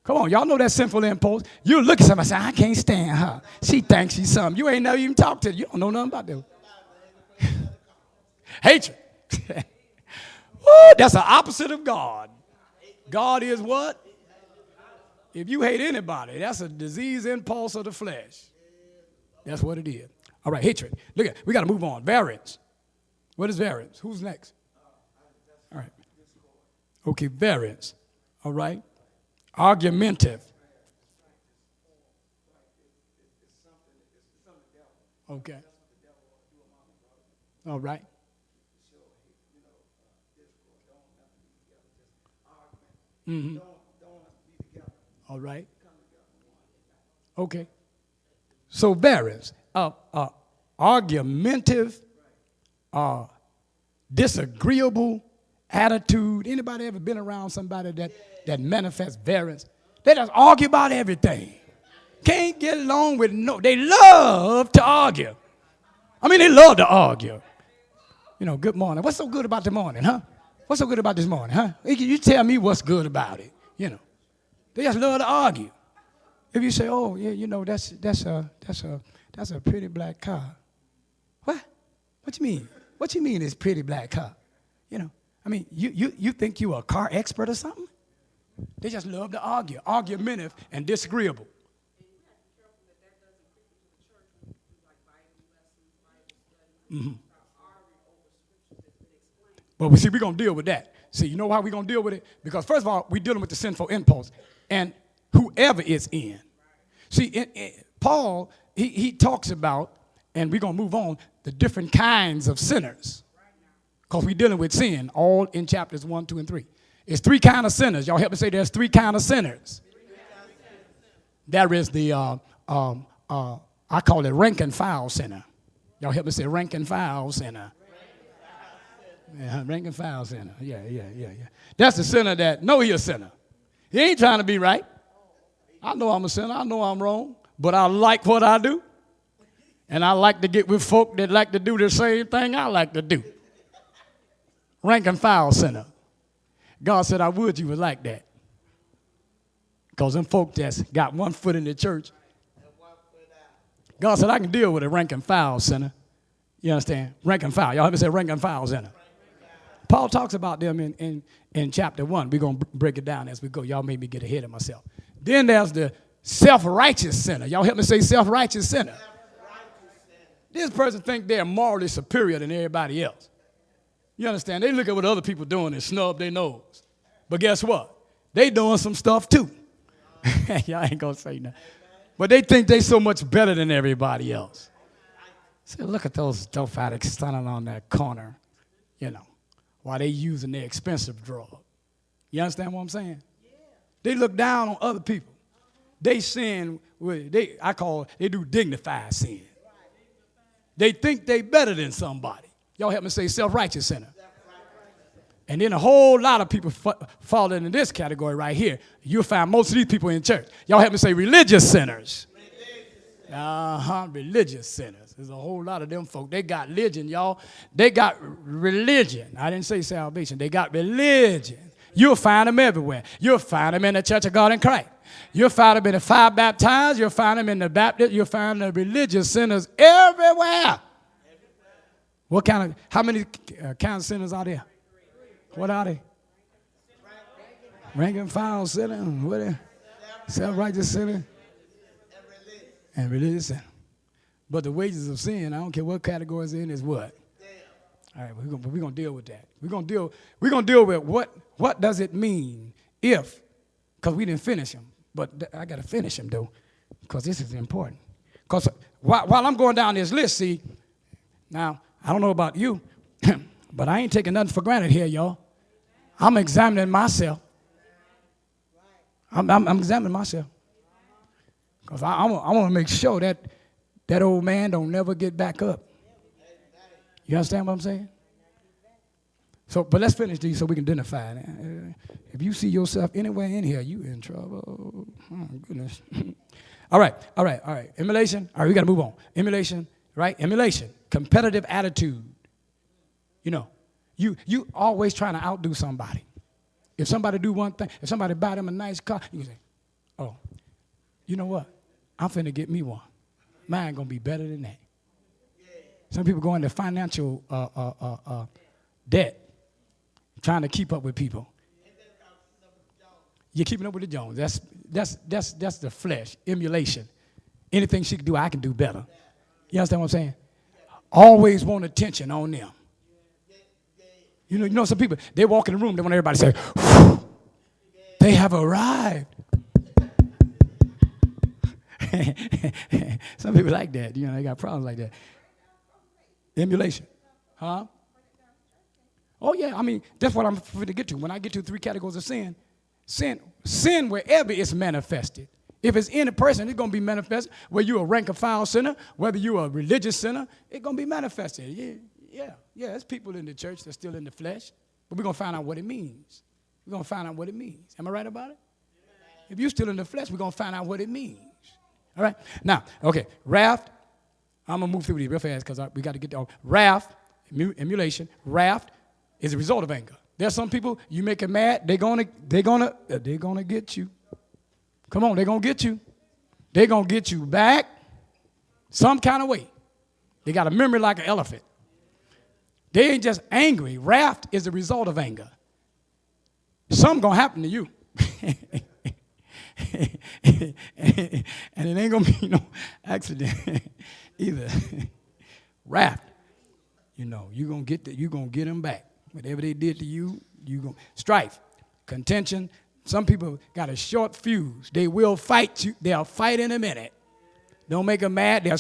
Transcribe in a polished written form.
Come on, y'all know that sinful impulse. You look at somebody and say, I can't stand her. She thinks she's something. You ain't never even talked to her. You don't know nothing about them. Hatred. Woo, that's the opposite of God. God is what? If you hate anybody, that's a disease impulse of the flesh. That's what it is. All right, hatred. Look at, we got to move on. Variance. What is variance? Who's next? All right. Okay, variance. All right. Argumentative. Okay. All right. Mm-hmm. All right. Okay. So variance. Argumentative, disagreeable attitude. Anybody ever been around somebody that manifests variance? They just argue about everything. Can't get along with they love to argue. I mean, they love to argue. You know, good morning. What's so good about the morning, huh? What's so good about this morning, huh? You tell me what's good about it, you know. They just love to argue. If you say, oh, yeah, you know, that's a pretty black car. What? What you mean? What you mean it's pretty black car? You know, I mean, you think you a car expert or something? They just love to argue, argumentative and disagreeable. Mm-hmm. But we see, we're going to deal with that. See, you know how we're going to deal with it? Because first of all, we're dealing with the sinful impulse. And whoever is in. See, Paul, he talks about, and we're going to move on, the different kinds of sinners. Because we're dealing with sin all in chapters 1, 2, and 3. It's three kinds of sinners. Y'all help me say there's three kinds of sinners. There is the, I call it rank and file sinner. Y'all help me say rank and file sinner. Yeah, rank and file sinner. Yeah. That's the sinner that know he's a sinner. He ain't trying to be right. I know I'm a sinner. I know I'm wrong. But I like what I do. And I like to get with folk that like to do the same thing I like to do. Rank and file sinner. God said, I would you would like that. Because them folk that's got one foot in the church. God said, I can deal with a rank and file sinner. You understand? Rank and file. Y'all have me say rank and file sinner. Paul talks about them in chapter 1. We're going to break it down as we go. Y'all made me get ahead of myself. Then there's the self-righteous sinner. Y'all help me say self-righteous sinner. This person thinks they're morally superior than everybody else. You understand? They look at what other people doing and snub their nose. But guess what? They doing some stuff too. Y'all ain't going to say nothing. But they think they so much better than everybody else. So look at those dope addicts standing on that corner, you know, while they using their expensive drug. You understand what I'm saying? Yeah. They look down on other people. They sin, they do dignified sin. They think they better than somebody. Y'all help me say self-righteous sinner. And then a whole lot of people fall into this category right here. You'll find most of these people in church. Y'all help me say religious sinners. Religious sinners. There's a whole lot of them folk. They got religion, y'all. They got religion. I didn't say salvation. They got religion. You'll find them everywhere. You'll find them in the Church of God in Christ. You'll find them in the fire baptized. You'll find them in the Baptist. You'll find the religious sinners everywhere. How many kinds of sinners are there? What are they? Rank and file sinner. What are they? Self-righteous sinner. And religious sinner. But the wages of sin, I don't care what category it's in, is what? All right, we're gonna deal with that. We're gonna deal with what does it mean if, because we didn't finish them, but I gotta finish them though, because this is important. Because while I'm going down this list, see, now I don't know about you, but I ain't taking nothing for granted here, y'all. I'm examining myself. I'm examining myself. Because I want to make sure that old man don't never get back up. You understand what I'm saying? So, but let's finish these so we can identify it. If you see yourself anywhere in here, you in trouble. Oh, goodness. All right. Emulation. All right, we got to move on. Emulation, right? Emulation. Competitive attitude. You know, you always trying to outdo somebody. If somebody do one thing, if somebody buy them a nice car, you say, Oh, you know what? I'm finna get me one. Mine gonna be better than that. Some people go into financial debt, trying to keep up with people. You're keeping up with the Jones. That's the flesh, emulation. Anything she can do, I can do better. You understand what I'm saying? Always want attention on them. You know, some people, they walk in the room, they want everybody to say, whew, they have arrived. Some people like that. You know, they got problems like that. Emulation. Huh? Oh, yeah. I mean, that's what I'm going to get to. When I get to 3 categories of sin, sin wherever it's manifested. If it's in a person, it's going to be manifested. Whether you're a rank and file sinner, whether you're a religious sinner, it's going to be manifested. Yeah. There's people in the church that's still in the flesh, but we're going to find out what it means. We're going to find out what it means. Am I right about it? If you're still in the flesh, we're going to find out what it means. All right? Now, okay, wrath. I'm going to move through these real fast because we got to get to wrath, emulation. Wrath is a result of anger. There's some people, you make them mad, they're gonna get you. Come on, they're going to get you. They're going to get you back some kind of way. They got a memory like an elephant. They ain't just angry. Wrath is the result of anger. Something going to happen to you. And it ain't going to be no accident either. Wrath. You know, you're going to get them back. Whatever they did to you, you're going to. Strife, contention. Some people got a short fuse. They will fight you. They'll fight in a minute. Don't make them mad. They'll